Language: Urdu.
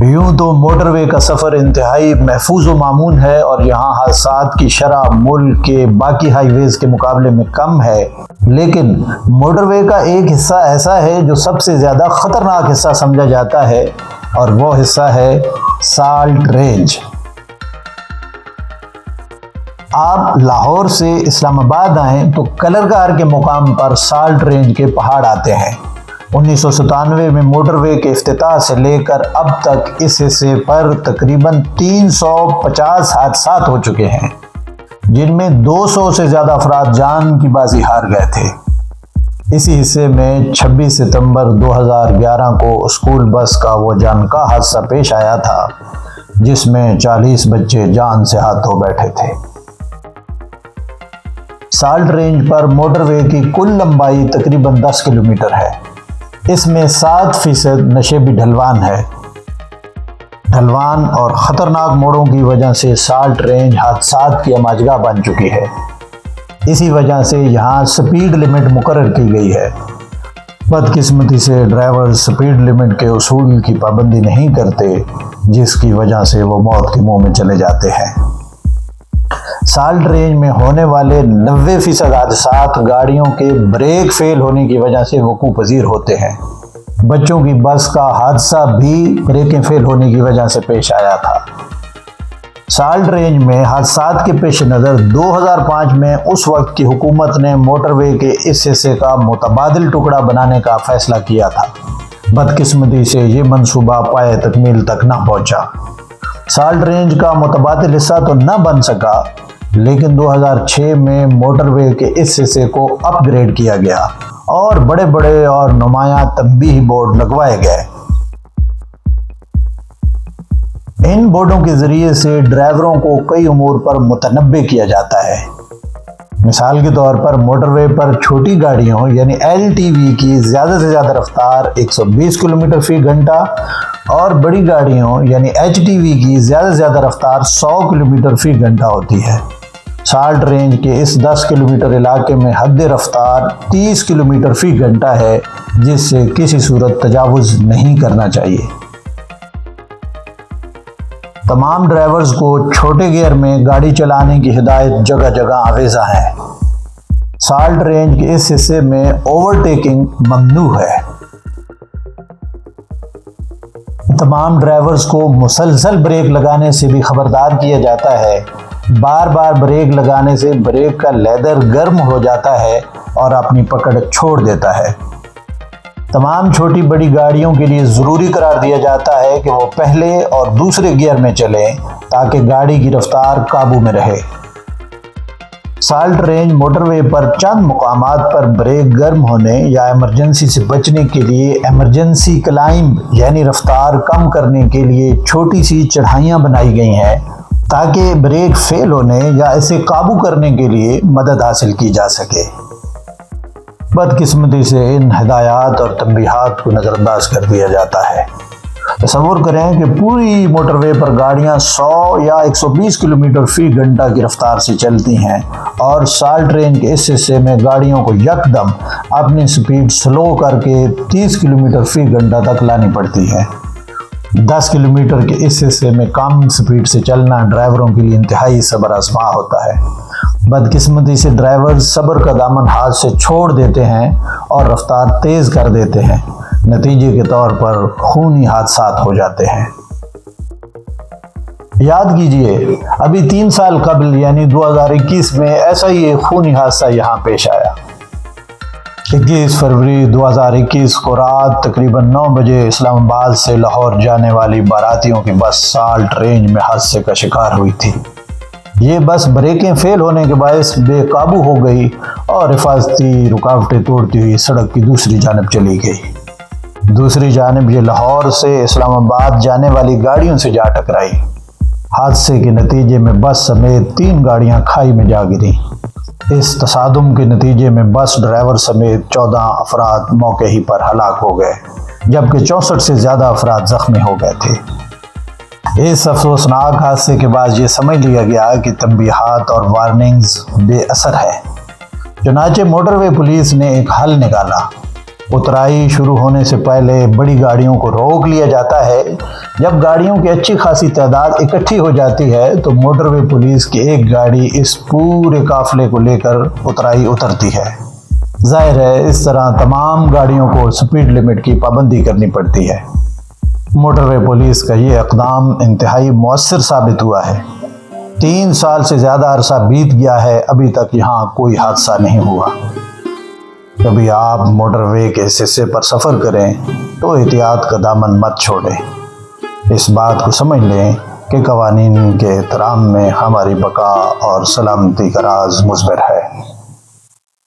یوں تو موٹر وے کا سفر انتہائی محفوظ و مامون ہے اور یہاں حادثات کی شرح ملک کے باقی ہائی ویز کے مقابلے میں کم ہے، لیکن موٹر وے کا ایک حصہ ایسا ہے جو سب سے زیادہ خطرناک حصہ سمجھا جاتا ہے، اور وہ حصہ ہے سالٹ رینج۔ آپ لاہور سے اسلام آباد آئیں تو کلرگار کے مقام پر سالٹ رینج کے پہاڑ آتے ہیں۔ 1997 میں موٹر وے کے افتتاح سے لے کر اب تک اس حصے پر تقریباً 350 حادثات ہو چکے ہیں، جن میں 200 سے زیادہ افراد جان کی بازی ہار گئے تھے۔ اسی حصے میں 26 ستمبر 2011 کو اسکول بس کا وہ جانکا حادثہ پیش آیا تھا، جس میں 40 بچے جان سے ہاتھ دھو بیٹھے تھے۔ سالٹ رینج پر موٹر وے کی کل لمبائی تقریباً 10 کلومیٹر ہے۔ اس میں 7% نشیبی ڈھلوان ہے۔ ڈھلوان اور خطرناک موڑوں کی وجہ سے سالٹ رینج حادثات کی اماجگاہ بن چکی ہے۔ اسی وجہ سے یہاں سپیڈ لمٹ مقرر کی گئی ہے۔ بدقسمتی سے ڈرائیور سپیڈ لمٹ کے اصول کی پابندی نہیں کرتے، جس کی وجہ سے وہ موت کے منہ میں چلے جاتے ہیں۔ سالٹ رینج میں ہونے والے 90% حادثات گاڑیوں کے بریک فیل ہونے کی وجہ سے وقوع پذیر ہوتے ہیں۔ بچوں کی بس کا حادثہ بھی بریکیں فیل ہونے کی وجہ سے پیش آیا تھا۔ سالٹ رینج میں حادثات کے پیش نظر 2005 میں اس وقت کی حکومت نے موٹر وے کے اس حصے کا متبادل ٹکڑا بنانے کا فیصلہ کیا تھا۔ بدقسمتی سے یہ منصوبہ پائے تکمیل تک نہ پہنچا۔ سالٹ رینج کا متبادل حصہ تو نہ بن سکا، لیکن 2006 میں موٹر وے کے اس حصے کو اپ گریڈ کیا گیا اور بڑے بڑے اور نمایاں تنبیہی بورڈ لگوائے گئے۔ ان بورڈوں کے ذریعے سے ڈرائیوروں کو کئی امور پر متنبہ کیا جاتا ہے۔ مثال کے طور پر موٹر وے پر چھوٹی گاڑیوں یعنی LTV کی زیادہ سے زیادہ رفتار 120 کلومیٹر فی گھنٹہ اور بڑی گاڑیوں یعنی HTV کی زیادہ سے زیادہ رفتار 100 کلومیٹر فی گھنٹہ ہوتی ہے۔ سالٹ رینج کے اس 10 کلومیٹر علاقے میں حد رفتار 30 کلومیٹر فی گھنٹہ ہے، جس سے کسی صورت تجاوز نہیں کرنا چاہیے۔ تمام ڈرائیورز کو چھوٹے گیئر میں گاڑی چلانے کی ہدایت جگہ جگہ آویزاں ہے۔ سالٹ رینج کے اس حصے میں اوورٹیکنگ ممنوع ہے۔ تمام ڈرائیورز کو مسلسل بریک لگانے سے بھی خبردار کیا جاتا ہے۔ بار بار بریک لگانے سے بریک کا لیدر گرم ہو جاتا ہے اور اپنی پکڑ چھوڑ دیتا ہے۔ تمام چھوٹی بڑی گاڑیوں کے لیے ضروری قرار دیا جاتا ہے کہ وہ پہلے اور دوسرے گیئر میں چلیں تاکہ گاڑی کی رفتار قابو میں رہے۔ سالٹ رینج موٹر وے پر چند مقامات پر بریک گرم ہونے یا ایمرجنسی سے بچنے کے لیے ایمرجنسی کلائمب یعنی رفتار کم کرنے کے لیے چھوٹی سی چڑھائیاں بنائی گئی ہیں تاکہ بریک فیل ہونے یا اسے قابو کرنے کے لیے مدد حاصل کی جا سکے۔ بدقسمتی سے ان ہدایات اور تنبیہات کو نظر انداز کر دیا جاتا ہے۔ تصور کریں کہ پوری موٹر وے پر گاڑیاں 100 یا 120 کلومیٹر فی گھنٹہ کی رفتار سے چلتی ہیں اور سالٹ رینج کے اس حصے میں گاڑیوں کو یکدم اپنی سپیڈ سلو کر کے 30 کلومیٹر فی گھنٹہ تک لانی پڑتی ہے۔ 10 کلومیٹر کے اس حصے میں کم سپیڈ سے چلنا ڈرائیوروں کے لیے انتہائی صبر آزما ہوتا ہے۔ بدقسمتی سے ڈرائیور صبر کا دامن ہاتھ سے چھوڑ دیتے ہیں اور رفتار تیز کر دیتے ہیں۔ نتیجے کے طور پر خونی حادثات ہو جاتے ہیں۔ یاد کیجئے، ابھی 3 سال قبل یعنی 2021 میں ایسا ہی ایک خونی حادثہ یہاں پیش آیا۔ 21 فروری 2021 کو رات تقریباً 9 بجے اسلام آباد سے لاہور جانے والی باراتیوں کی بس سالٹ رینج میں حادثے کا شکار ہوئی تھی۔ یہ بس بریکیں فیل ہونے کے باعث بے قابو ہو گئی اور حفاظتی رکاوٹیں توڑتی ہوئی سڑک کی دوسری جانب چلی گئی۔ دوسری جانب یہ لاہور سے اسلام آباد جانے والی گاڑیوں سے جا ٹکرائی۔ حادثے کے نتیجے میں بس سمیت 3 گاڑیاں کھائی میں جا گریں۔ اس تصادم کے نتیجے میں بس ڈرائیور سمیت 14 افراد موقع ہی پر ہلاک ہو گئے، جبکہ 64 سے زیادہ افراد زخمی ہو گئے تھے۔ اس افسوسناک حادثے کے بعد یہ سمجھ لیا گیا کہ تنبیہات اور وارننگز بے اثر ہے۔ چنانچہ موٹر وے پولیس نے ایک حل نکالا۔ اترائی شروع ہونے سے پہلے بڑی گاڑیوں کو روک لیا جاتا ہے۔ جب گاڑیوں کی اچھی خاصی تعداد اکٹھی ہو جاتی ہے تو موٹر وے پولیس کی ایک گاڑی اس پورے قافلے کو لے کر اترائی اترتی ہے۔ ظاہر ہے اس طرح تمام گاڑیوں کو سپیڈ لمٹ کی پابندی کرنی پڑتی ہے۔ موٹر وے پولیس کا یہ اقدام انتہائی مؤثر ثابت ہوا ہے۔ 3 سال سے زیادہ عرصہ بیت گیا ہے، ابھی تک یہاں کوئی حادثہ نہیں ہوا۔ کبھی آپ موٹر وے کے اس حصے پر سفر کریں تو احتیاط کا دامن مت چھوڑیں۔ اس بات کو سمجھ لیں کہ قوانین کے احترام میں ہماری بقا اور سلامتی کا راز مضمر ہے۔